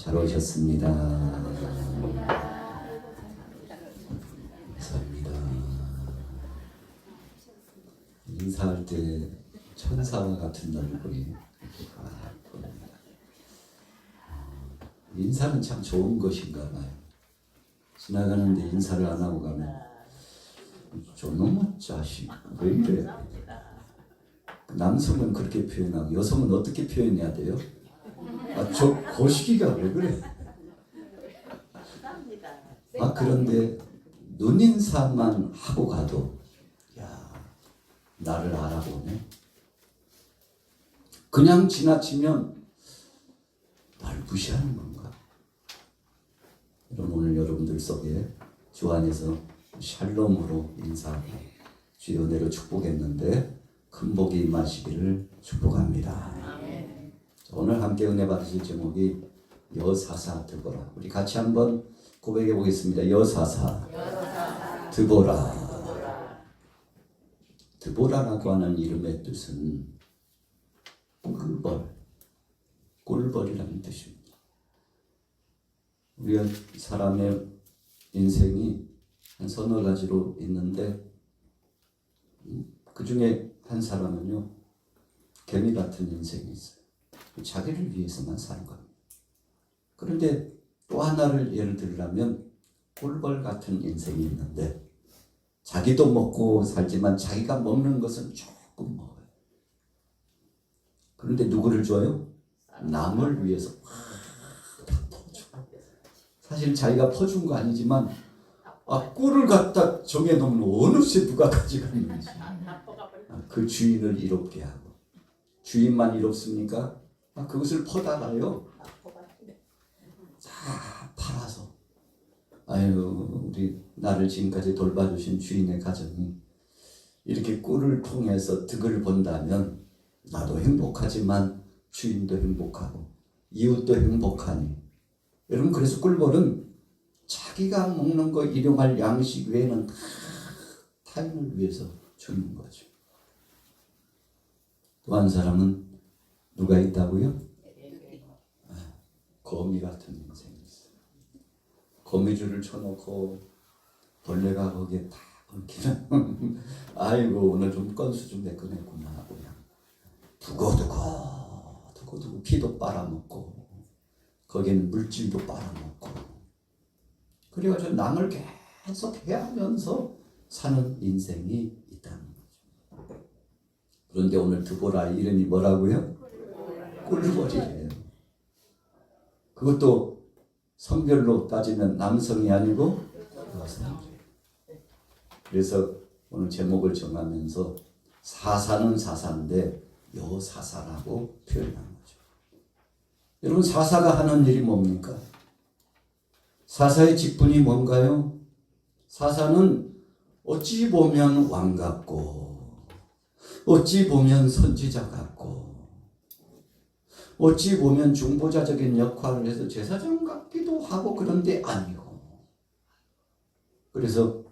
잘 오셨습니다. 감사합니다. 인사할 때 천사와 같은 얼굴이 보입니다. 인사는 참 좋은 것인가 봐요. 지나가는데 인사를 안 하고 가면 저놈의 자식 왜 이래? 남성은 그렇게 표현하고 여성은 어떻게 표현해야 돼요? 저 거시기가 왜 그래? 그런데 눈인사만 하고 가도 야, 나를 알아보네. 그냥 지나치면 날 무시하는 건가? 오늘 여러분들 속에 주 안에서 샬롬으로 인사하고 주의 은혜로 축복했는데 큰 복이 임하시기를 축복합니다. 오늘 함께 은혜 받으실 제목이 여사사 드보라. 우리 같이 한번 고백해 보겠습니다. 여사사 드보라. 드보라라고 하는 이름의 뜻은 꿀벌이라는 뜻입니다. 우리가 사람의 인생이 한 서너 가지로 있는데 그 중에 한 사람은요, 개미 같은 인생이 있어요. 자기를 위해서만 사는 겁니다. 그런데 또 하나를 예를 들자면 꿀벌 같은 인생이 있는데 자기도 먹고 살지만 자기가 먹는 것은 조금 먹어요. 그런데 누구를 줘요? 남을 위해서 다 퍼줘. 사실 자기가 퍼준 거 아니지만 꿀을 갖다 정해놓으면 어느새 누가 가져갔는지 그 주인을 이롭게 하고, 주인만 이롭습니까? 그것을 퍼다가요 다 팔아서, 아유 우리 나를 지금까지 돌봐주신 주인의 가정이 이렇게 꿀을 통해서 득을 본다면 나도 행복하지만 주인도 행복하고 이웃도 행복하니, 여러분 그래서 꿀벌은 자기가 먹는 거 일용할 양식 외에는 다 타인을 위해서 주는 거죠. 또 한 사람은 누가 있다고요? 거미 같은 인생이 있어요. 거미줄을 쳐놓고 벌레가 거기에 다 엉키는 아이고 오늘 좀 건수 좀 내꺼냈구나 하고 그냥 두고두고 피도 빨아먹고 거기는 물질도 빨아먹고 그래가지고 남을 계속 해하면서 사는 인생이 있다는 거죠. 그런데 오늘 드보라 이름이 뭐라고요? 꿀벌이래요. 그것도 성별로 따지면 남성이 아니고 여성이죠. 그래서 오늘 제목을 정하면서 사사는 사사인데 여사사라고 표현한 거죠. 여러분 사사가 하는 일이 뭡니까? 사사의 직분이 뭔가요? 사사는 어찌 보면 왕 같고 어찌 보면 선지자 같고 어찌 보면 중보자적인 역할을 해서 제사장 같기도 하고 그런데 아니고, 그래서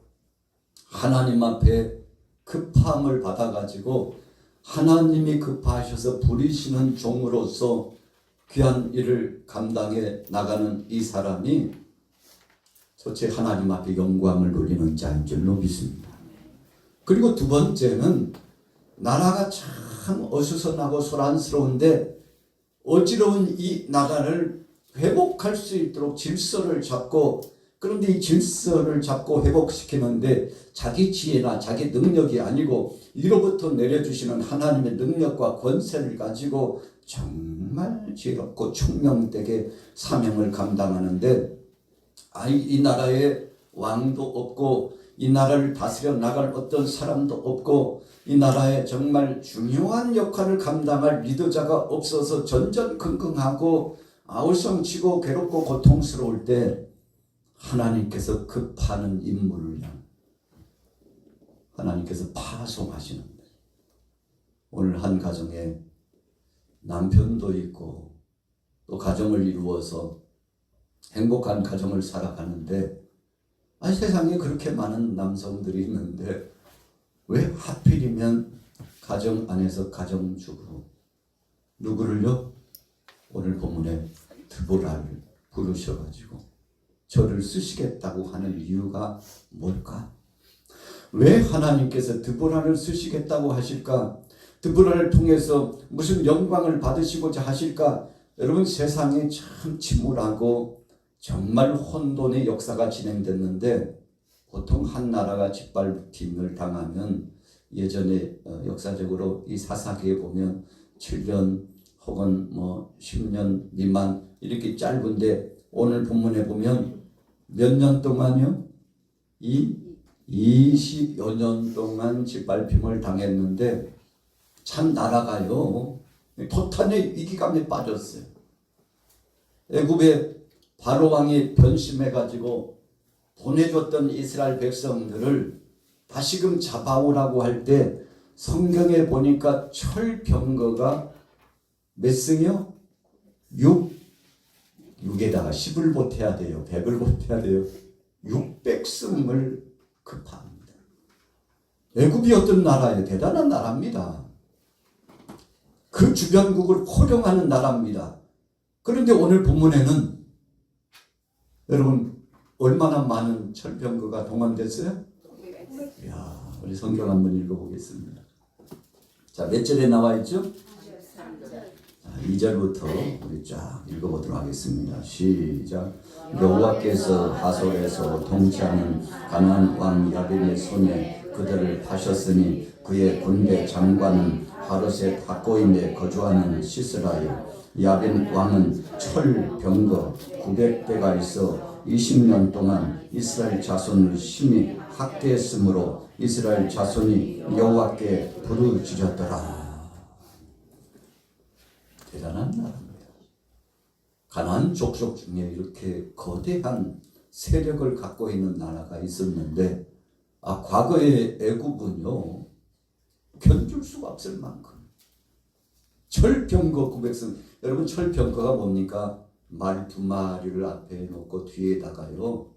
하나님 앞에 급함을 받아가지고 하나님이 급하셔서 부리시는 종으로서 귀한 일을 감당해 나가는 이 사람이 첫째 하나님 앞에 영광을 돌리는 자인 줄로 믿습니다. 그리고 두 번째는 나라가 참 어수선하고 소란스러운데 어지러운 이 나라를 회복할 수 있도록 질서를 잡고, 그런데 이 질서를 잡고 회복시키는데 자기 지혜나 자기 능력이 아니고 이로부터 내려주시는 하나님의 능력과 권세를 가지고 정말 지혜롭고 총명되게 사명을 감당하는데, 이 나라에 왕도 없고 이 나라를 다스려 나갈 어떤 사람도 없고 이 나라에 정말 중요한 역할을 감당할 리더자가 없어서 전전긍긍하고 아우성치고 괴롭고 고통스러울 때 하나님께서 급하는 인물을 하나님께서 파송하시는데, 오늘 한 가정에 남편도 있고 또 가정을 이루어서 행복한 가정을 살아가는데, 세상에 그렇게 많은 남성들이 있는데 왜 하필이면 가정 안에서 가정주부 누구를요? 오늘 본문에 드보라를 부르셔가지고 저를 쓰시겠다고 하는 이유가 뭘까? 왜 하나님께서 드보라를 쓰시겠다고 하실까? 드보라를 통해서 무슨 영광을 받으시고자 하실까? 여러분, 세상이 참 침울하고 정말 혼돈의 역사가 진행됐는데, 보통 한 나라가 짓밟힘을 당하면 예전에 역사적으로 이 사사기에 보면 7년 혹은 10년 미만 이렇게 짧은데, 오늘 본문에 보면 몇 년 동안요? 20여 년 동안 짓밟힘을 당했는데, 참 나라가요 토탄의 위기감에 빠졌어요. 애굽의 바로 왕이 변심해가지고 보내줬던 이스라엘 백성들을 다시금 잡아오라고 할 때 성경에 보니까 철병거가 몇 승이요? 6에다가 10을 보태야 돼요. 100을 보태야 돼요. 600승을 급합니다. 애굽이 어떤 나라예요? 대단한 나라입니다. 그 주변국을 호령하는 나라입니다. 그런데 오늘 본문에는 여러분 얼마나 많은 철병거가 동원됐어요? 이야, 우리 성경 한번 읽어보겠습니다. 자, 몇 절에 나와 있죠? 2절부터 우리 쫙 읽어보도록 하겠습니다. 시작. 여호와께서 하솔에서 통치하는 가나안 왕 야빈의 손에 그들을 파셨으니 그의 군대 장관은 하롯의 닭고임에 거주하는 시스라요. 야빈 왕은 철 병거 900대가 있어 20년 동안 이스라엘 자손을 심히 학대했으므로 이스라엘 자손이 여호와께 부르짖었더라. 대단한 나라입니다. 가나안 족속 중에 이렇게 거대한 세력을 갖고 있는 나라가 있었는데, 과거의 애굽은요 견줄 수가 없을 만큼 철병거 900승. 여러분, 철병거가 뭡니까? 말 2마리를 앞에 놓고 뒤에다가요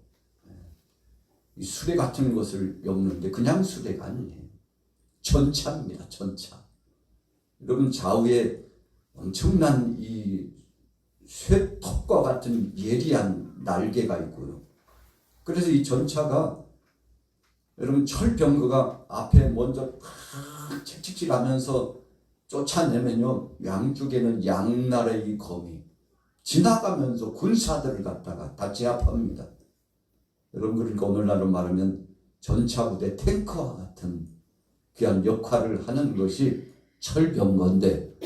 이 수레 같은 것을 엮는데, 그냥 수레가 아니에요. 전차입니다. 전차. 여러분, 좌우에 엄청난 이 쇠톱과 같은 예리한 날개가 있고요. 그래서 이 전차가, 여러분, 철병거가 앞에 먼저 팍 칙칙질하면서 쫓아내면요 양쪽에는 양날의 이 검이 지나가면서 군사들을 갖다가 다 제압합니다. 여러분, 그러니까 오늘날로 말하면 전차 부대 탱크와 같은 귀한 역할을 하는 것이 철병거인데,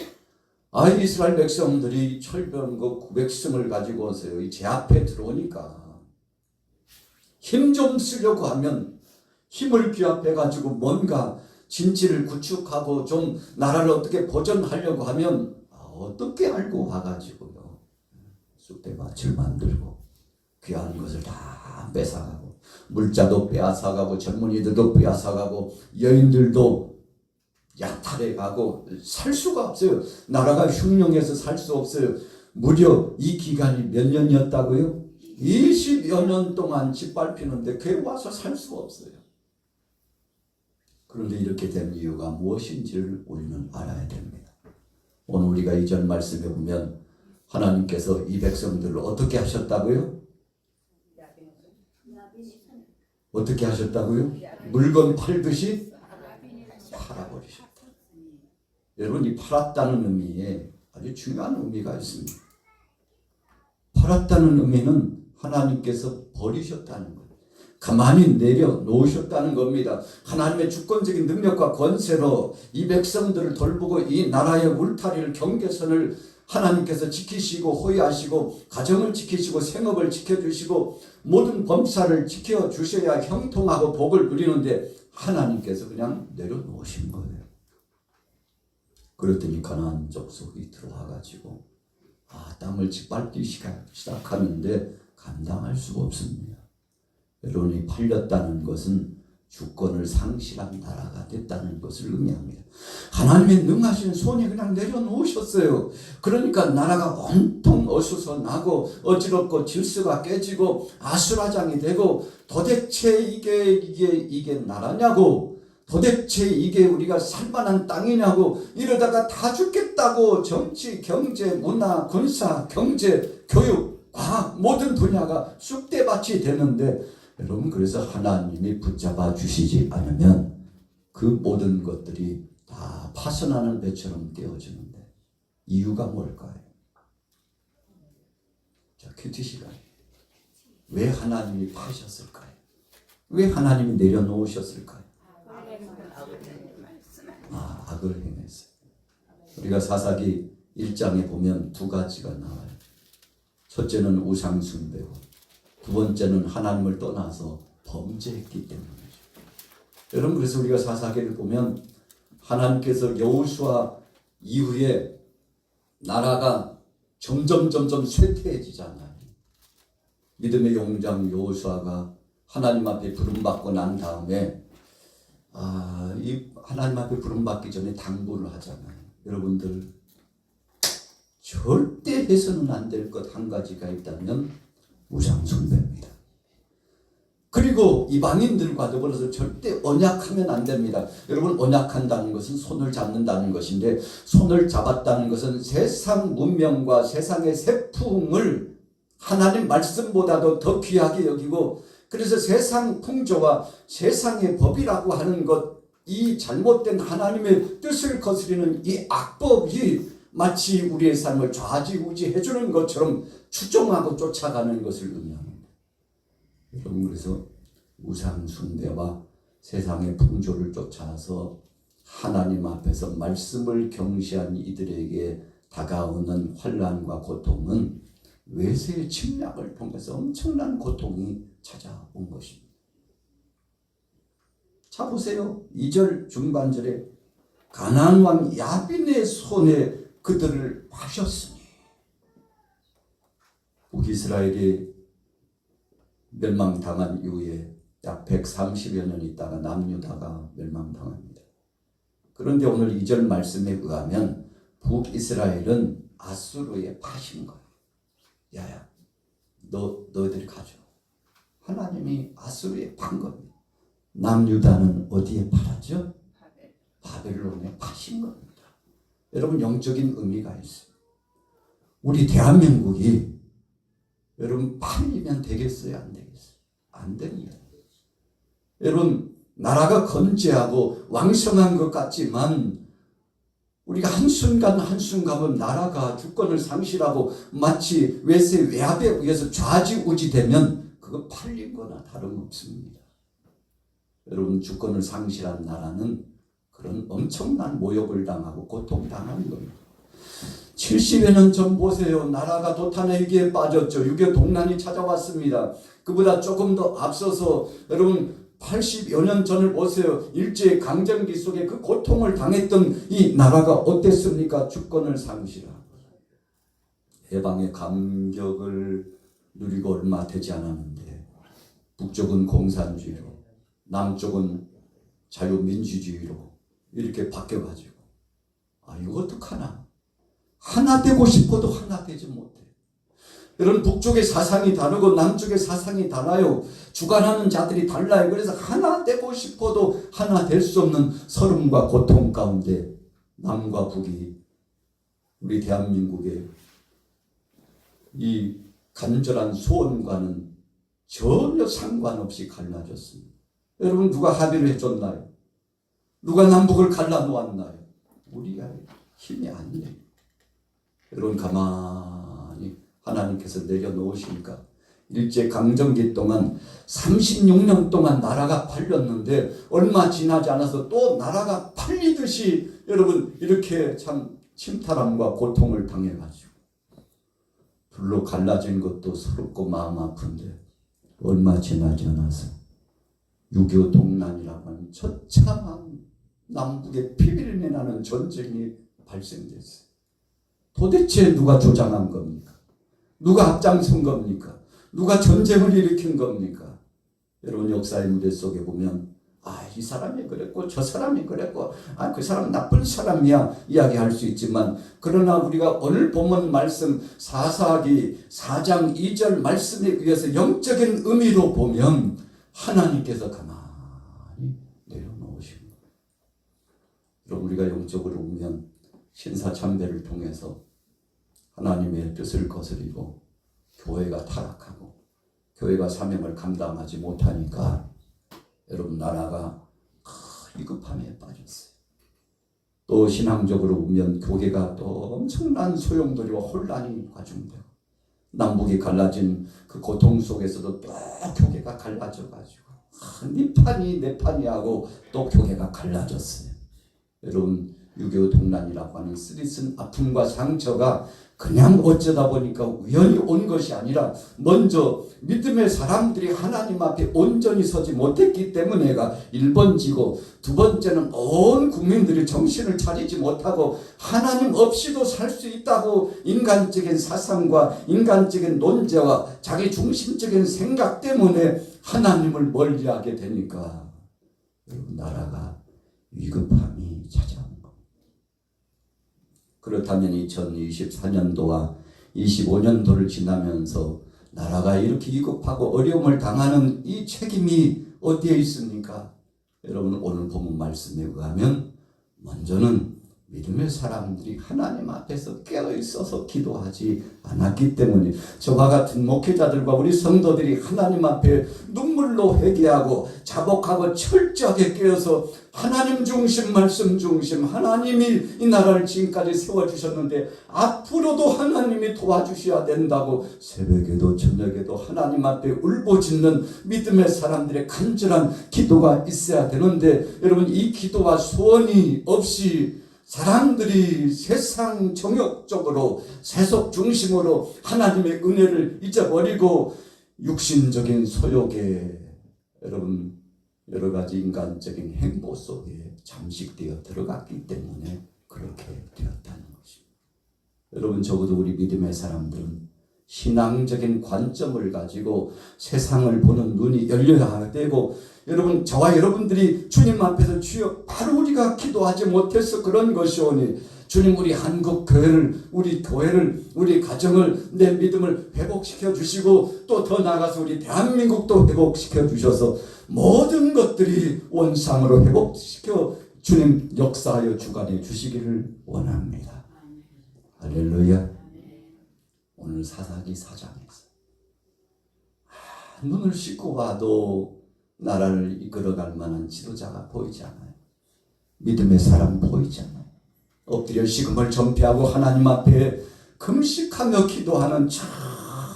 이스라엘 백성들이 철병거 900승을 가지고 오세요. 이 제 앞에 들어오니까 힘 좀 쓰려고 하면 힘을 귀합해가지고 뭔가 진지를 구축하고 좀 나라를 어떻게 보존하려고 하면 어떻게 알고 와가지고요 쑥대밭을 만들고 귀한 것을 다 뺏어가고, 물자도 빼앗아가고, 젊은이들도 빼앗아가고, 여인들도 약탈해가고, 살 수가 없어요. 나라가 흉령해서 살 수 없어요. 무려 이 기간이 몇 년이었다고요? 20여 년 동안 짓밟히는데 그에 와서 살 수가 없어요. 그런데 이렇게 된 이유가 무엇인지를 우리는 알아야 됩니다. 오늘 우리가 이전 말씀에 보면 하나님께서 이 백성들을 어떻게 하셨다고요? 어떻게 하셨다고요? 물건 팔듯이 팔아버리셨다. 여러분, 이 팔았다는 의미에 아주 중요한 의미가 있습니다. 팔았다는 의미는 하나님께서 버리셨다는 거예요. 가만히 내려놓으셨다는 겁니다. 하나님의 주권적인 능력과 권세로 이 백성들을 돌보고 이 나라의 울타리를, 경계선을 하나님께서 지키시고 호위하시고, 가정을 지키시고 생업을 지켜주시고 모든 범사를 지켜주셔야 형통하고 복을 누리는데, 하나님께서 그냥 내려놓으신 거예요. 그랬더니 가나안 족속이 들어와가지고 땅을 짓밟기 시작하는데 감당할 수가 없습니다. 여러분이 팔렸다는 것은 주권을 상실한 나라가 됐다는 것을 의미합니다. 하나님의 능하신 손이 그냥 내려놓으셨어요. 그러니까 나라가 온통 어수선하고 어지럽고 질서가 깨지고 아수라장이 되고, 도대체 이게 나라냐고, 도대체 이게 우리가 살만한 땅이냐고, 이러다가 다 죽겠다고 정치, 경제, 문화, 군사, 경제, 교육 과학 모든 분야가 쑥대밭이 되는데 여러분 그래서 하나님이 붙잡아 주시지 않으면 그 모든 것들이 다 파손하는 배처럼 깨어지는데 이유가 뭘까요? 자, 큐티 시간. 왜 하나님이 파셨을까요? 왜 하나님이 내려놓으셨을까요? 악을 행했어요. 우리가 사사기 1장에 보면 두 가지가 나와요. 첫째는 우상 숭배고 두 번째는 하나님을 떠나서 범죄했기 때문이죠. 여러분 그래서 우리가 사사기를 보면 하나님께서 여호수아 이후에 나라가 점점 쇠퇴해지잖아요. 믿음의 용장 여호수아가 하나님 앞에 부름받고 난 다음에 이 하나님 앞에 부름받기 전에 당부를 하잖아요. 여러분들 절대 해서는 안 될 것 한 가지가 있다면 우상 숭배입니다. 그리고 이방인들과 더불어서 절대 언약하면 안 됩니다. 여러분 언약한다는 것은 손을 잡는다는 것인데 손을 잡았다는 것은 세상 문명과 세상의 세풍을 하나님 말씀보다도 더 귀하게 여기고 그래서 세상 풍조와 세상의 법이라고 하는 것, 이 잘못된 하나님의 뜻을 거스리는 이 악법이 마치 우리의 삶을 좌지우지 해주는 것처럼 추종하고 쫓아가는 것을 의미합니다. 여러분 그래서 우상 숭배와 세상의 풍조를 쫓아서 하나님 앞에서 말씀을 경시한 이들에게 다가오는 환난과 고통은 외세의 침략을 통해서 엄청난 고통이 찾아온 것입니다. 자 보세요. 2절 중반절에 가나안 왕 야빈의 손에 그들을 파셨으니 북이스라엘이 멸망당한 이후에 약 130여 년 있다가 남유다가 멸망당합니다. 그런데 오늘 2절 말씀에 의하면 북이스라엘은 아수르에 파신 거예요. 야야 너희들이 가져. 하나님이 아수르에 판 겁니다. 남유다는 어디에 팔았죠? 바벨론에 파신 겁니다. 여러분 영적인 의미가 있어요. 우리 대한민국이 여러분 팔리면 되겠어요? 안 되겠어요? 안 됩니다. 여러분 나라가 건재하고 왕성한 것 같지만 우리가 한순간은 나라가 주권을 상실하고 마치 외세 외압에 의해서 좌지우지되면 그거 팔린 거나 다름없습니다. 여러분 주권을 상실한 나라는 그런 엄청난 모욕을 당하고 고통당하는 겁니다. 70여 년 전 보세요. 나라가 도탄의 위기에 빠졌죠. 6.25 동란이 찾아왔습니다. 그보다 조금 더 앞서서 여러분 80여 년 전을 보세요. 일제 강점기 속에 그 고통을 당했던 이 나라가 어땠습니까? 주권을 상실하고 해방의 감격을 누리고 얼마 되지 않았는데 북쪽은 공산주의로 남쪽은 자유민주주의로 이렇게 바뀌어가지고 이거 어떡하나. 하나 되고 싶어도 하나 되지 못해. 여러분 북쪽의 사상이 다르고 남쪽의 사상이 달라요. 주관하는 자들이 달라요. 그래서 하나 되고 싶어도 하나 될 수 없는 서름과 고통 가운데 남과 북이 우리 대한민국의 이 간절한 소원과는 전혀 상관없이 갈라졌습니다. 여러분 누가 합의를 해줬나요? 누가 남북을 갈라놓았나요? 우리가 힘이 안 돼요. 여러분 가만히 하나님께서 내려놓으시니까 일제 강점기 동안 36년 동안 나라가 팔렸는데 얼마 지나지 않아서 또 나라가 팔리듯이 여러분 이렇게 참 침탈함과 고통을 당해가지고 둘로 갈라진 것도 서럽고 마음 아픈데 얼마 지나지 않아서 6.25 동란이라고 하는 처참한 남북의 피비린내 나는 전쟁이 발생됐어요. 도대체 누가 조장한 겁니까? 누가 앞장선 겁니까? 누가 전쟁을 일으킨 겁니까? 여러분 역사의 무대 속에 보면 이 사람이 그랬고 저 사람이 그랬고 그 사람 나쁜 사람이야 이야기할 수 있지만 그러나 우리가 오늘 본문 말씀 사사기 4장 2절 말씀에 의해서 영적인 의미로 보면 하나님께서 가만히 내려놓으신 거예요. 여러분 우리가 영적으로 보면 신사참배를 통해서 하나님의 뜻을 거스리고 교회가 타락하고 교회가 사명을 감당하지 못하니까 여러분 나라가 위급함에 빠졌어요. 또 신앙적으로 보면 교회가 또 엄청난 소용돌이와 혼란이 과중되고 남북이 갈라진 그 고통 속에서도 또 교회가 갈라져가지고 네 판이 내 판이 하고 또 교회가 갈라졌어요. 여러분 6.25 동란이라고 하는 쓰리쓴 아픔과 상처가 그냥 어쩌다 보니까 우연히 온 것이 아니라 먼저 믿음의 사람들이 하나님 앞에 온전히 서지 못했기 때문에가 1번지고 두 번째는 온 국민들이 정신을 차리지 못하고 하나님 없이도 살 수 있다고 인간적인 사상과 인간적인 논제와 자기 중심적인 생각 때문에 하나님을 멀리하게 되니까 나라가 위급함이 찾아옵니다. 그렇다면 2024년도와 25년도를 지나면서 나라가 이렇게 위급하고 어려움을 당하는 이 책임이 어디에 있습니까? 여러분 오늘 본문 말씀에 의하면 먼저는 믿음의 사람들이 하나님 앞에서 깨어있어서 기도하지 않았기 때문에 저와 같은 목회자들과 우리 성도들이 하나님 앞에 눈물로 회개하고 자복하고 철저하게 깨어서 하나님 중심 말씀 중심 하나님이 이 나라를 지금까지 세워주셨는데 앞으로도 하나님이 도와주셔야 된다고 새벽에도 저녁에도 하나님 앞에 울부짖는 믿음의 사람들의 간절한 기도가 있어야 되는데 여러분 이 기도와 소원이 없이 사람들이 세상 정욕적으로 세속 중심으로 하나님의 은혜를 잊어버리고 육신적인 소욕에 여러분 여러 가지 인간적인 행보 속에 잠식되어 들어갔기 때문에 그렇게 되었다는 것입니다. 여러분 적어도 우리 믿음의 사람들은 신앙적인 관점을 가지고 세상을 보는 눈이 열려야 되고 여러분 저와 여러분들이 주님 앞에서 주여 바로 우리가 기도하지 못해서 그런 것이오니 주님 우리 한국 교회를 우리 교회를 우리 가정을 내 믿음을 회복시켜 주시고 또 더 나아가서 우리 대한민국도 회복시켜 주셔서 모든 것들이 원상으로 회복시켜 주님 역사하여 주관해 주시기를 원합니다. 할렐루야. 오늘 사사기 4장에서 눈을 씻고 봐도 나라를 이끌어갈 만한 지도자가 보이지 않아요. 믿음의 사람 보이지 않아요. 엎드려 식음을 전폐하고 하나님 앞에 금식하며 기도하는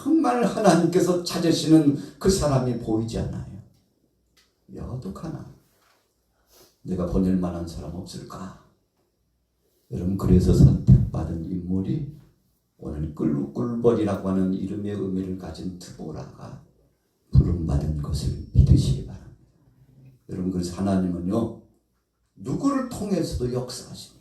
정말 하나님께서 찾으시는 그 사람이 보이지 않아요. 야 어떡하나 내가 보낼 만한 사람 없을까? 여러분 그래서 선택받은 인물이 오늘 꿀벌이라고 하는 이름의 의미를 가진 드보라가 부름받은 것을 믿으시기 바랍니다. 여러분 그래서 하나님은요 누구를 통해서도 역사하십니다.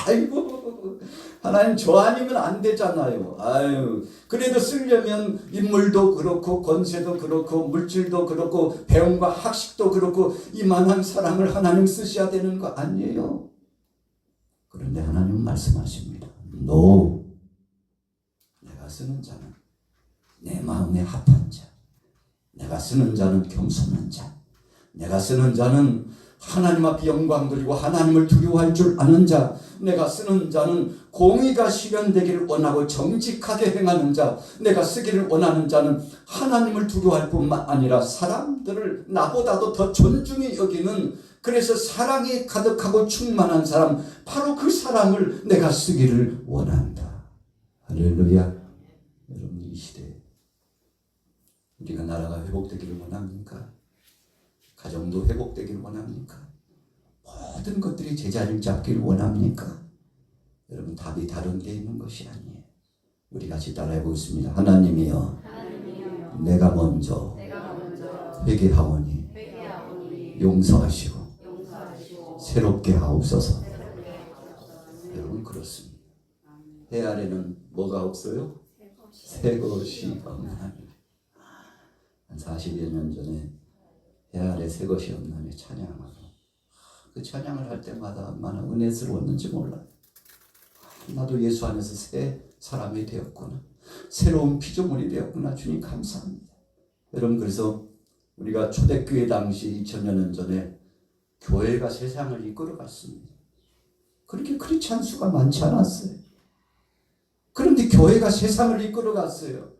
아이고 하나님 저 아니면 안 되잖아요. 아유 그래도 쓰려면 인물도 그렇고 권세도 그렇고 물질도 그렇고 배움과 학식도 그렇고 이만한 사람을 하나님 쓰셔야 되는 거 아니에요. 그런데 하나님은 말씀하십니다. No. 내가 쓰는 자는 내 마음에 합한 자, 내가 쓰는 자는 겸손한 자, 내가 쓰는 자는 하나님 앞에 영광 드리고 하나님을 두려워할 줄 아는 자, 내가 쓰는 자는 공의가 실현되기를 원하고 정직하게 행하는 자, 내가 쓰기를 원하는 자는 하나님을 두려워할 뿐만 아니라 사람들을 나보다도 더 존중히 여기는 그래서 사랑이 가득하고 충만한 사람, 바로 그 사람을 내가 쓰기를 원한다. 할렐루야. 여러분 이 시대에 우리가 나라가 회복되기를 원합니까? 가정도 회복되기를 원합니까? 모든 것들이 제자리를 잡기를 원합니까? 여러분 답이 다른 데 있는 것이 아니에요. 우리 같이 따라해 보겠습니다. 하나님이여, 내가 먼저 회개하오니 용서하시고 새롭게 하옵소서. 여러분 그렇습니다. 해 아래는 뭐가 없어요? 새 것이 없나니. 한 40여 년 전에 해 아래 새 것이 없나니 찬양하고 그 찬양을 할 때마다 얼마나 은혜스러웠는지 몰라요. 나도 예수 안에서 새 사람이 되었구나. 새로운 피조물이 되었구나. 주님 감사합니다. 여러분 그래서 우리가 초대교회 당시 2000여 년 전에 교회가 세상을 이끌어갔습니다. 그렇게 크리스찬 수가 많지 않았어요. 그런데 교회가 세상을 이끌어갔어요.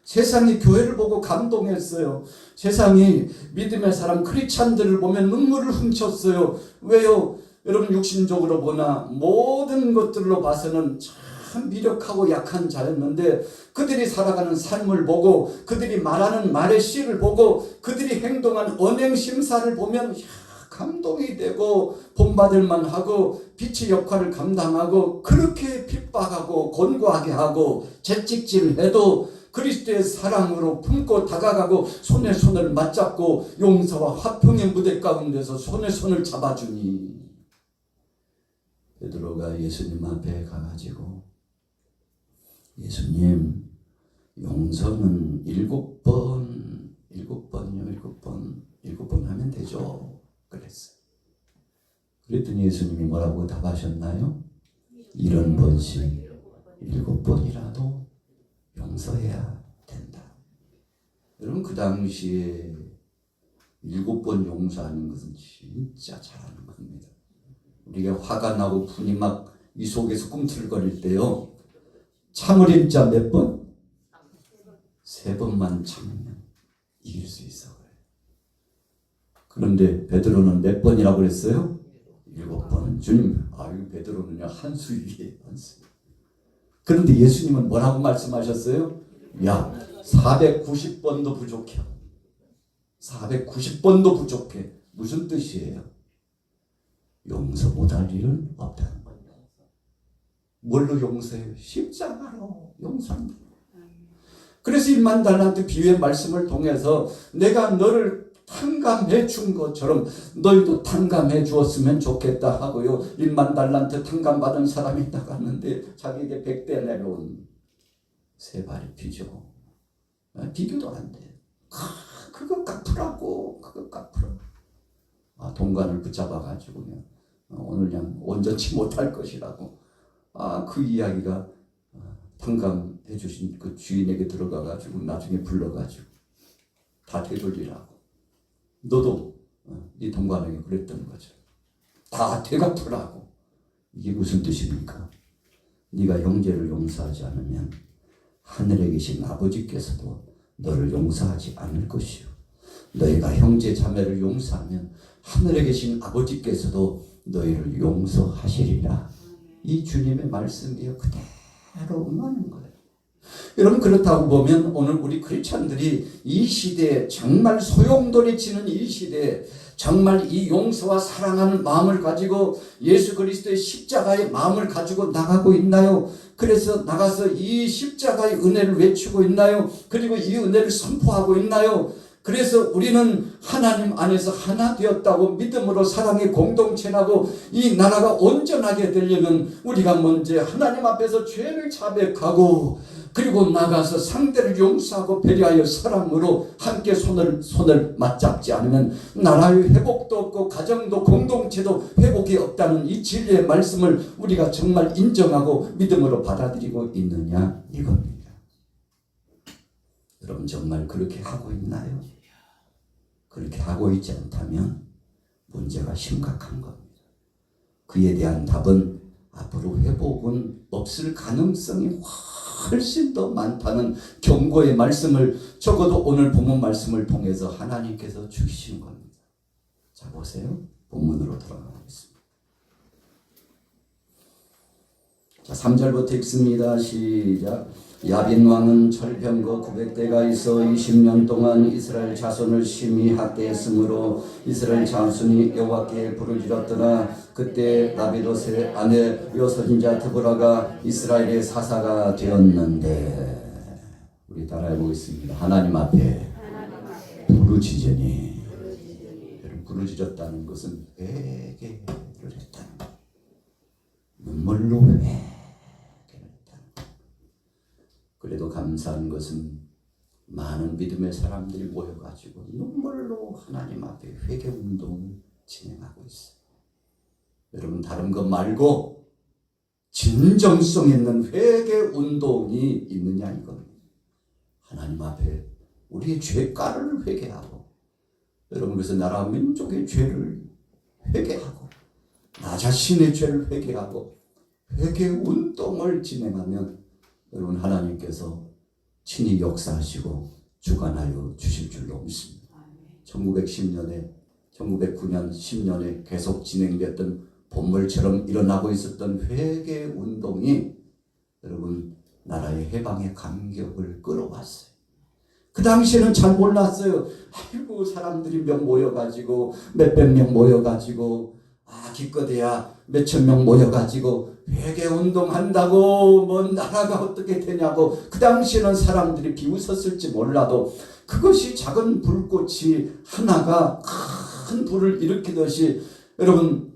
세상이 교회를 보고 감동했어요. 세상이 믿음의 사람 크리스찬들을 보면 눈물을 훔쳤어요. 왜요? 여러분 육신적으로 보나 모든 것들로 봐서는 참 미력하고 약한 자였는데 그들이 살아가는 삶을 보고 그들이 말하는 말의 씨를 보고 그들이 행동한 언행 심사를 보면 감동이 되고 본받을 만하고 빛의 역할을 감당하고 그렇게 핍박하고 곤고하게 하고 채찍질해도 그리스도의 사랑으로 품고 다가가고 손에 손을 맞잡고 용서와 화평의 무대 가운데서 손에 손을 잡아주니 베드로가 예수님 앞에 가가지고 예수님 용서는 7번 하면 되죠. 그랬어요. 그랬더니 예수님이 뭐라고 답하셨나요? 70번씩 7번이라도 용서해야 된다. 여러분 그 당시에 7번 용서하는 것은 진짜 잘하는 겁니다. 우리가 화가 나고 분이 막 이 속에서 꿈틀거릴 때요. 참을 자 몇 번? 3번만 참으면 이길 수 있어. 그런데 베드로는 몇 번이라고 그랬어요? 7번. 주님, 아유 베드로는요 한수 위에 한수. 그런데 예수님은 뭐라고 말씀하셨어요? 야, 490번도 부족해. 490번도 부족해. 무슨 뜻이에요? 용서 못할 일은 없다는 거예요. 뭘로 용서해요? 십자가로 용서한다. 그래서 1만 달란트 비유의 말씀을 통해서 내가 너를 탕감해 준 것처럼 너희도 탕감해 주었으면 좋겠다 하고요. 1만 달란트 탕감받은 사람이 나갔는데 자기에게 100대 내려온 세 발이 비죠. 비교도 안 돼. 그거 갚으라고. 동관을 붙잡아가지고 오늘 그냥 온전치 못할 것이라고. 그 이야기가 탕감해 주신 그 주인에게 들어가가지고 나중에 불러가지고 다 되돌리라고. 너도 네 동관에게 그랬던 거죠. 다 되갚으라고. 이게 무슨 뜻입니까? 네가 형제를 용서하지 않으면 하늘에 계신 아버지께서도 너를 용서하지 않을 것이요. 너희가 형제 자매를 용서하면 하늘에 계신 아버지께서도 너희를 용서하시리라. 이 주님의 말씀이요. 그대로 응하는 거예요. 여러분 그렇다고 보면 오늘 우리 크리스찬들이 이 시대에 정말 소용돌이 치는 이 시대에 정말 이 용서와 사랑하는 마음을 가지고 예수 그리스도의 십자가의 마음을 가지고 나가고 있나요? 그래서 나가서 이 십자가의 은혜를 외치고 있나요? 그리고 이 은혜를 선포하고 있나요? 그래서 우리는 하나님 안에서 하나 되었다고 믿음으로 사랑의 공동체라고 이 나라가 온전하게 되려면 우리가 먼저 하나님 앞에서 죄를 자백하고 그리고 나가서 상대를 용서하고 배려하여 사랑으로 함께 손을 맞잡지 않으면 나라의 회복도 없고 가정도 공동체도 회복이 없다는 이 진리의 말씀을 우리가 정말 인정하고 믿음으로 받아들이고 있느냐 이겁니다. 여러분 정말 그렇게 하고 있나요? 그렇게 하고 있지 않다면 문제가 심각한 겁니다. 그에 대한 답은 앞으로 회복은 없을 가능성이 훨씬 더 많다는 경고의 말씀을 적어도 오늘 본문 말씀을 통해서 하나님께서 주신 겁니다. 자 보세요. 본문으로 돌아가겠습니다. 자 3절부터 읽습니다. 시작. 야빈 왕은 철병거 900대가 있어 20년 동안 이스라엘 자손을 심히 학대했으므로 이스라엘 자손이 여호와께 부르짖었더라. 그때 라비롯의 아내 여선자 드보라가 이스라엘의 사사가 되었는데 우리 따라해 보겠습니다. 하나님 앞에 부르짖으니 부르짖었다는 것은 회개를 했다는 것. 눈물로 그래도 감사한 것은 많은 믿음의 사람들이 모여가지고 눈물로 하나님 앞에 회개운동을 진행하고 있어요. 여러분 다른 것 말고 진정성 있는 회개운동이 있느냐 이겁니다. 하나님 앞에 우리의 죄가를 회개하고 여러분 그래서 나라 민족의 죄를 회개하고 나 자신의 죄를 회개하고 회개운동을 진행하면 여러분 하나님께서 친히 역사하시고 주관하여 주실 줄로 믿습니다. 1910년에 1909년 10년에 계속 진행됐던 본물처럼 일어나고 있었던 회개 운동이 여러분 나라의 해방의 간격을 끌어왔어요. 그 당시에는 잘 몰랐어요. 아이고 사람들이 몇 모여가지고 몇백 명 모여가지고 기껏해야 몇천 명 모여가지고 회개 운동한다고 뭐 나라가 어떻게 되냐고 그 당시에는 사람들이 비웃었을지 몰라도 그것이 작은 불꽃이 하나가 큰 불을 일으키듯이 여러분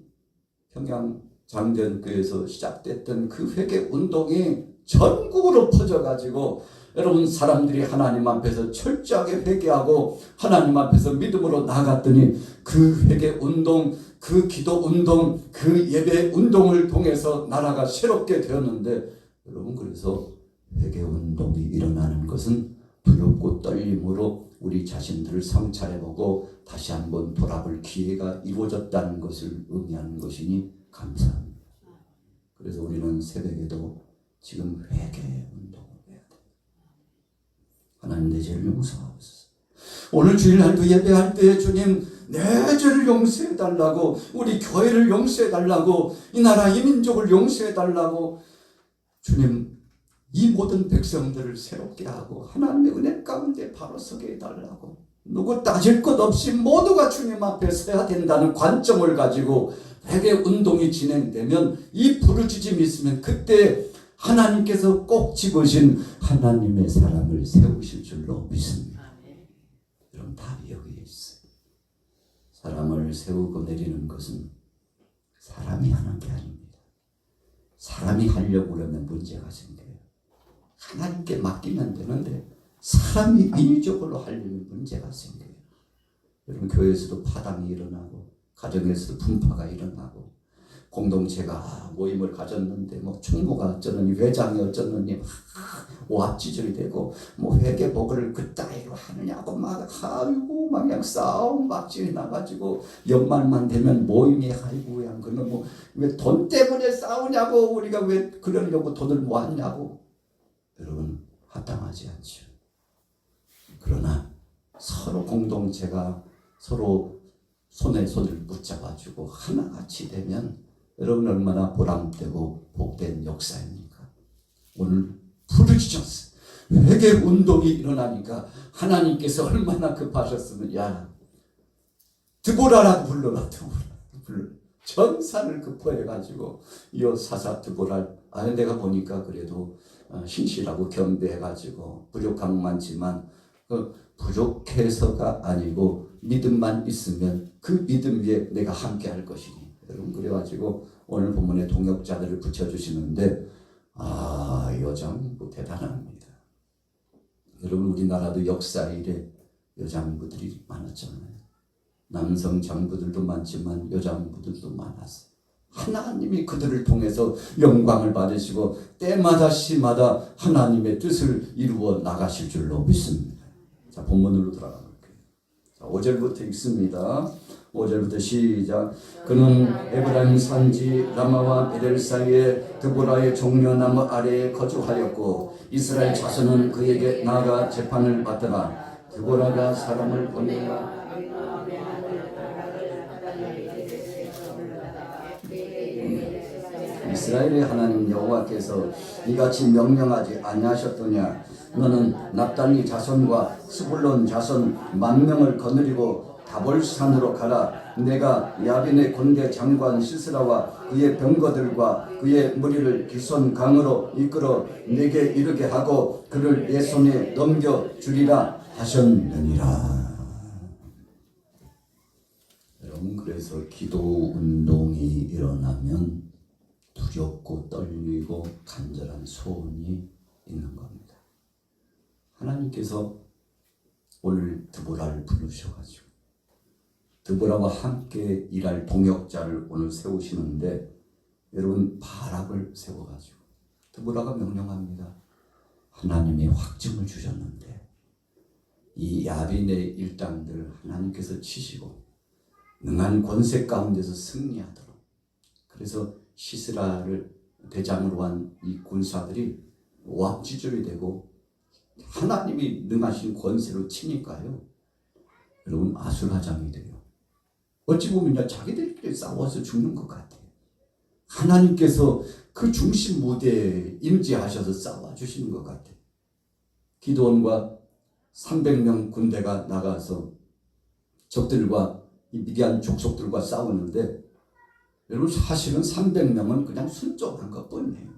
평양 장전교에서 시작됐던 그 회개 운동이 전국으로 퍼져가지고 여러분 사람들이 하나님 앞에서 철저하게 회개하고 하나님 앞에서 믿음으로 나아갔더니 그 회개 운동, 그 기도 운동, 그 예배 운동을 통해서 나라가 새롭게 되었는데 여러분 그래서 회개 운동이 일어나는 것은 두렵고 떨림으로 우리 자신들을 성찰해보고 다시 한번 돌아볼 기회가 이루어졌다는 것을 의미하는 것이니 감사합니다. 그래서 우리는 새벽에도 지금 회개 운동을 해야 돼. 하나님 내 죄를 용서하옵소서. 오늘 주일날도 예배할 때 주님 내 죄를 용서해달라고 우리 교회를 용서해달라고 이 나라 이 민족을 용서해달라고 주님 이 모든 백성들을 새롭게 하고 하나님의 은혜 가운데 바로 서게 해달라고 누구 따질 것 없이 모두가 주님 앞에 서야 된다는 관점을 가지고 회개 운동이 진행되면 이 부르짖음이 있으면 그때 하나님께서 꼭 집으신 하나님의 사람을 세우실 줄로 믿습니다. 여러분 답이 여기에 있어요. 사람을 세우고 내리는 것은 사람이 하는 게 아닙니다. 사람이 하려고 그러면 문제가 생겨요. 하나님께 맡기면 되는데 사람이 인위적으로 하려면 문제가 생겨요. 여러분 교회에서도 파당이 일어나고 가정에서도 분파가 일어나고 공동체가 모임을 가졌는데 뭐 총무가 어쩌느니 회장이 어쩌느니 오합지졸이 되고 뭐 회계복을 그따위로 하느냐고 막 아이고 막 그냥 싸움 막질이 나가지고 연말만 되면 모임이 아이고 그냥 그는 뭐 왜 돈 때문에 싸우냐고 우리가 왜 그러려고 돈을 모았냐고 여러분 합당하지 않죠. 그러나 서로 공동체가 서로 손에 손을 붙잡아주고 하나같이 되면 여러분 얼마나 보람되고 복된 역사입니까? 오늘 부르짖었어요. 회개 운동이 일어나니까 하나님께서 얼마나 급하셨으면 야 드보라라고 불러라 드보라 전사를 급포해가지고 이 사사 드보라 내가 보니까 그래도 신실하고 겸비해가지고 부족한 것 많지만 부족해서가 아니고 믿음만 있으면 그 믿음 위에 내가 함께 할 것이니 여러분 그래가지고 오늘 본문에 동역자들을 붙여주시는데 여장부 대단합니다. 여러분 우리나라도 역사 이래 여장부들이 많았잖아요. 남성 장부들도 많지만 여장부들도 많았어요. 하나님이 그들을 통해서 영광을 받으시고 때마다 시마다 하나님의 뜻을 이루어 나가실 줄로 믿습니다. 자 본문으로 돌아가 볼게요. 자, 5절부터 읽습니다. 5절부터 시작. 그는 에브라임 산지 라마와 베델 사이에 드보라의 종려나무 아래에 거주하였고 이스라엘 자손은 그에게 나아가 재판을 받더라. 드보라가 사람을 보내어 이스라엘의 하나님 여호와께서 이같이 명령하지 아니하셨더냐. 너는 납달리 자손과 스불론 자손 10,000명을 거느리고 다볼산으로 가라. 내가 야빈의 군대 장관 시스라와 그의 병거들과 그의 무리를 기손 강으로 이끌어 내게 이르게 하고 그를 내 손에 넘겨주리라 하셨느니라. 여러분 그래서 기도 운동이 일어나면 두렵고 떨리고 간절한 소원이 있는 겁니다. 하나님께서 오늘 드보라를 부르셔가지고 드보라와 함께 일할 동역자를 오늘 세우시는데 여러분 바락을 세워가지고 드보라가 명령합니다. 하나님이 확증을 주셨는데 이 야빈의 일당들 하나님께서 치시고 능한 권세 가운데서 승리하도록 그래서 시스라를 대장으로 한 이 군사들이 오합지졸이 되고 하나님이 능하신 권세로 치니까요. 여러분 아수라장이 돼요. 어찌 보면 자기들끼리 싸워서 죽는 것 같아요. 하나님께서 그 중심 무대에 임재하셔서 싸워주시는 것 같아요. 기드온과 300명 군대가 나가서 적들과 이 미디안 족속들과 싸우는데 여러분 사실은 300명은 그냥 순종한 것뿐이에요.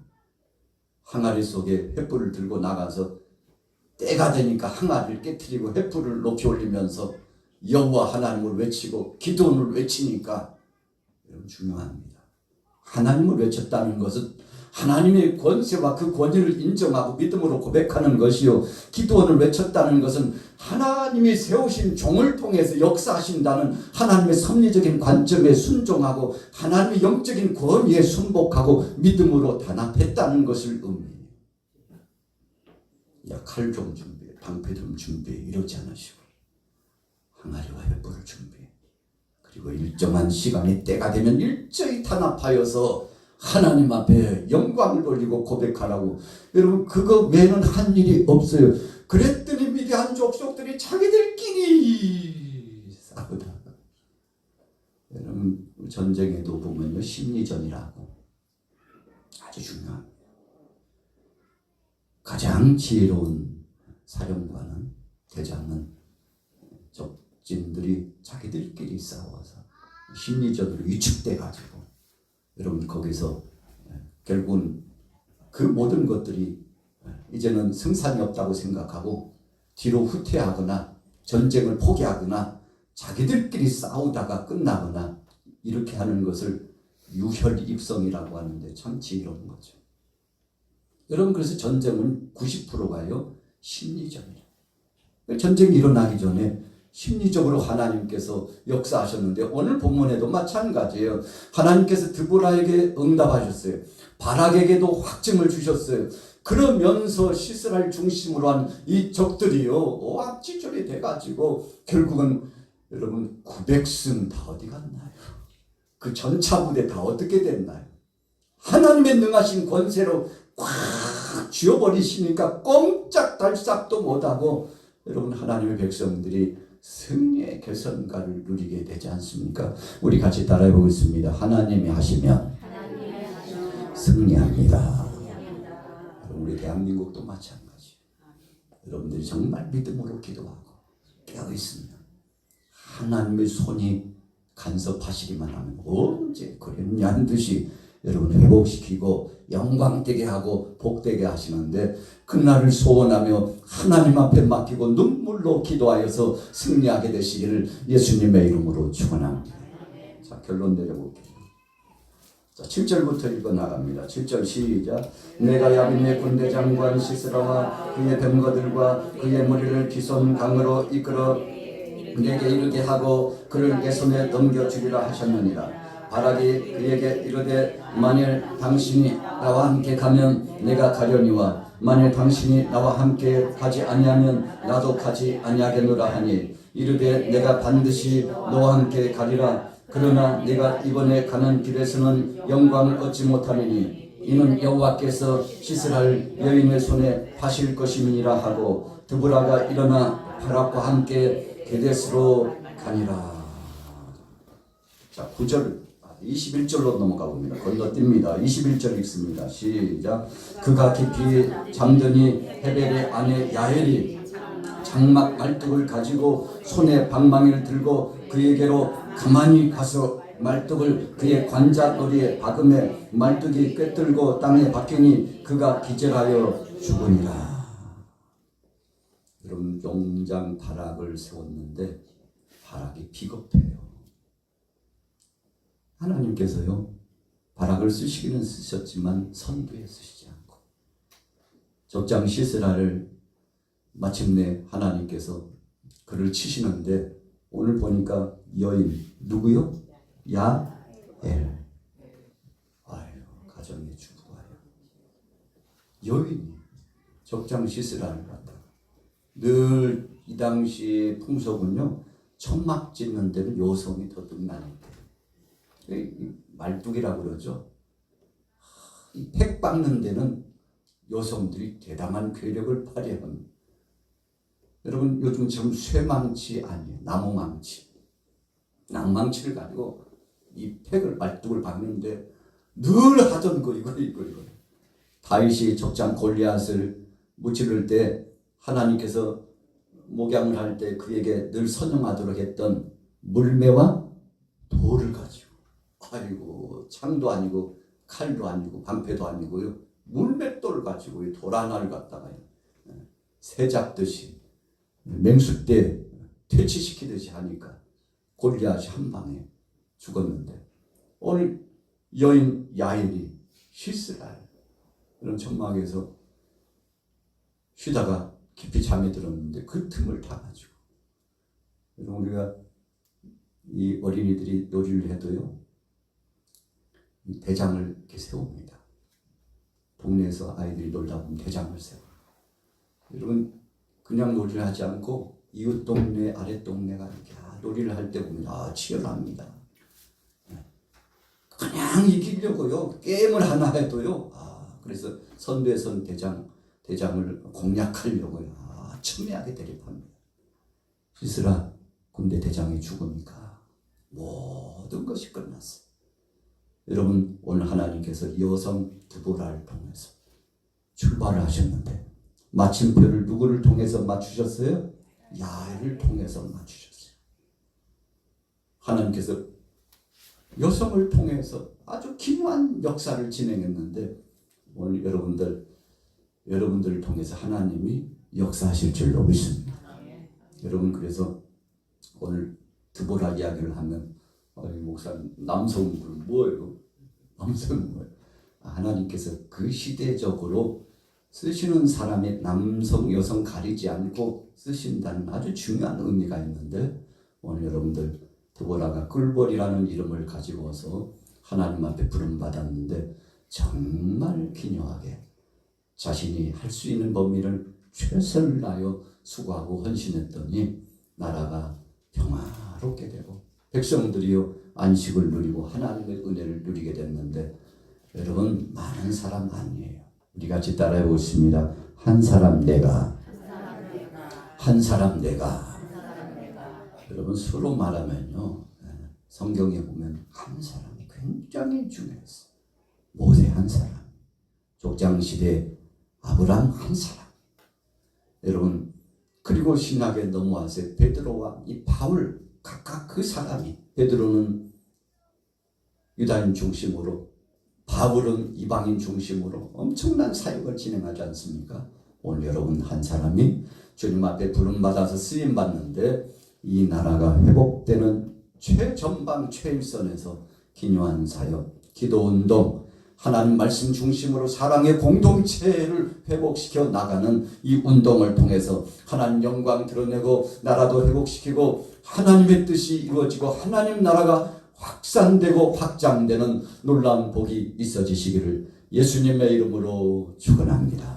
항아리 속에 횃불을 들고 나가서 때가 되니까 항아리를 깨트리고 횃불을 높이 올리면서 여호와 하나님을 외치고 기도원을 외치니까 여러분 중요합니다. 하나님을 외쳤다는 것은 하나님의 권세와 그 권위를 인정하고 믿음으로 고백하는 것이요, 기도원을 외쳤다는 것은 하나님이 세우신 종을 통해서 역사하신다는 하나님의 섭리적인 관점에 순종하고 하나님의 영적인 권위에 순복하고 믿음으로 단합했다는 것을 의미해요. 야, 칼 좀 준비해, 방패 좀 준비해, 이러지 않으시고 항아리와 횃불을 준비해. 그리고 일정한 시간이 때가 되면 일제히 탄압하여서 하나님 앞에 영광을 돌리고 고백하라고. 여러분 그거 외에는 한 일이 없어요. 그랬더니 미디안 족속들이 자기들끼리 싸우다. 여러분 전쟁에도 보면요, 심리전이라고 아주 중요합니다. 가장 지혜로운 사령관은, 대장은 적진들이 자기들끼리 싸워서 심리전으로 위축돼 가지고 여러분 거기서 결국은 그 모든 것들이 이제는 승산이 없다고 생각하고 뒤로 후퇴하거나 전쟁을 포기하거나 자기들끼리 싸우다가 끝나거나 이렇게 하는 것을 유혈입성이라고 하는데 참 지혜로운 거죠. 여러분 그래서 전쟁은 90%가요 심리전이에요. 전쟁이 일어나기 전에 심리적으로 하나님께서 역사하셨는데 오늘 본문에도 마찬가지예요. 하나님께서 드보라에게 응답하셨어요. 바락에게도 확증을 주셨어요. 그러면서 시스라를 중심으로 한 이 적들이요 오합지졸이 돼가지고 결국은 여러분 900승 다 어디 갔나요? 그 전차 부대 다 어떻게 됐나요? 하나님의 능하신 권세로 꽉 쥐어버리시니까 꼼짝달싹도 못하고 여러분 하나님의 백성들이 승리의 결선가를 누리게 되지 않습니까? 우리 같이 따라해 보겠습니다. 하나님이 하시면 승리합니다. 우리 대한민국도 마찬가지. 여러분들이 정말 믿음으로 기도하고 깨어있으면 하나님의 손이 간섭하시기만 하면 언제 그랬냐는 듯이 여러분을 회복시키고 영광되게 하고 복되게 하시는데 그날을 소원하며 하나님 앞에 맡기고 눈물로 기도하여서 승리하게 되시기를 예수님의 이름으로 축원합니다. 자, 결론 내려볼게요. 자, 7절부터 읽어 나갑니다. 7절 시작. 내가 야빈의 군대 장관 시스라와 그의 병거들과 그의 무리를 기손 강으로 이끌어 내게 이르게 하고 그를 내 손에 넘겨주리라 하셨느니라. 바락이 그에게 이르되 만일 당신이 나와 함께 가면 내가 가려니와 만일 당신이 나와 함께 가지 아니하면 나도 가지 아니하겠노라 하니 이르되 내가 반드시 너와 함께 가리라. 그러나 내가 이번에 가는 길에서는 영광을 얻지 못하리니 이는 여호와께서 시스라를 여인의 손에 파실 것임이니라 하고 드보라가 일어나 바락과 함께 게데스로 가니라. 자, 9절 21절로 넘어가 봅니다. 건너뜁니다. 21절 읽습니다. 시작. 그가 깊이 잠드니 헤벨의 아내 야엘이 장막 말뚝을 가지고 손에 방망이를 들고 그에게로 가만히 가서 말뚝을 그의 관자놀이에 박음에 말뚝이 꿰뚫고 땅에 박히니 그가 기절하여 죽으니라. 여러분 용장 바락을 세웠는데 바락이 비겁해요. 하나님께서요 바락을 쓰시기는 쓰셨지만 선두에 쓰시지 않고 적장 시스라를 마침내 하나님께서 그를 치시는데 오늘 보니까 여인 누구요? 야엘. 아유 가정의 주부가요. 여인이 적장 시스라를 갖다가 늘 이 당시 풍속은요 천막 짓는 데는 여성이 더 능란했대요. 말뚝이라고 그러죠. 이 팩 박는 데는 여성들이 대담한 괴력을 발휘하는 여러분 요즘 지금 쇠망치 아니에요. 나무망치. 낭망치를 가지고 이 팩을 말뚝을 박는데 늘 하던 거 이거. 다윗이 족장 골리앗을 무찌를 때 하나님께서 목양을 할 때 그에게 늘 선용하도록 했던 물매와 돌을 가지고, 아이고 창도 아니고 칼도 아니고 방패도 아니고요, 물맷돌 가지고 돌 하나를 갖다가 새 잡듯이 맹수때 퇴치시키듯이 하니까 골리앗이 한 방에 죽었는데, 오늘 여인 야엘이 쉬스라 이런 천막에서 쉬다가 깊이 잠에 들었는데 그 틈을 타가지고, 우리가 이 어린이들이 놀이를 해도요, 이 대장을 이렇게 세웁니다. 동네에서 아이들이 놀다 보면 대장을 세워. 여러분 그냥 놀이를 하지 않고 이웃 동네 아랫 동네가 이렇게 놀이를 할 때 보면 치열합니다. 그냥 이기려고요, 게임을 하나 해도요, 그래서 선대선 대장을 공략하려고요, 첨예하게 대립합니다. 시스라 군대 대장이 죽으니까 모든 것이 끝났어. 여러분 오늘 하나님께서 여성 드보라를 통해서 출발을 하셨는데 마침표를 누구를 통해서 맞추셨어요? 야엘을 통해서 맞추셨어요. 하나님께서 여성을 통해서 아주 기묘한 역사를 진행했는데, 오늘 여러분들을 통해서 하나님이 역사하실 줄로 믿습니다. 여러분 그래서 오늘 드보라 이야기를 하면 목사님 남성은 뭐예요? 남성은 뭐예요? 하나님께서 그 시대적으로 쓰시는 사람의 남성 여성 가리지 않고 쓰신다는 아주 중요한 의미가 있는데, 오늘 여러분들 드보라가 꿀벌이라는 이름을 가지고서 하나님 앞에 부름받았는데 정말 기묘하게 자신이 할 수 있는 범위를 최선을 다하여 수고하고 헌신했더니 나라가 평화롭게 되고 백성들이요 안식을 누리고 하나님의 은혜를 누리게 됐는데, 여러분 많은 사람 아니에요. 우리 같이 따라해 보겠습니다. 한 사람 내가. 여러분 수로 말하면요, 성경에 보면 한 사람이 굉장히 중요했어요. 모세 한 사람, 족장시대 아브라함 한 사람. 여러분 그리고 신학에 넘어와서 베드로와 이 바울 각각 그 사람이, 베드로는 유다인 중심으로, 바울은 이방인 중심으로 엄청난 사역을 진행하지 않습니까? 오늘 여러분 한 사람이 주님 앞에 부름받아서 쓰임받는데 이 나라가 회복되는 최전방 최일선에서 기묘한 사역, 기도운동, 하나님 말씀 중심으로 사랑의 공동체를 회복시켜 나가는 이 운동을 통해서 하나님 영광 드러내고 나라도 회복시키고 하나님의 뜻이 이루어지고 하나님 나라가 확산되고 확장되는 놀라운 복이 있어지시기를 예수님의 이름으로 축원합니다.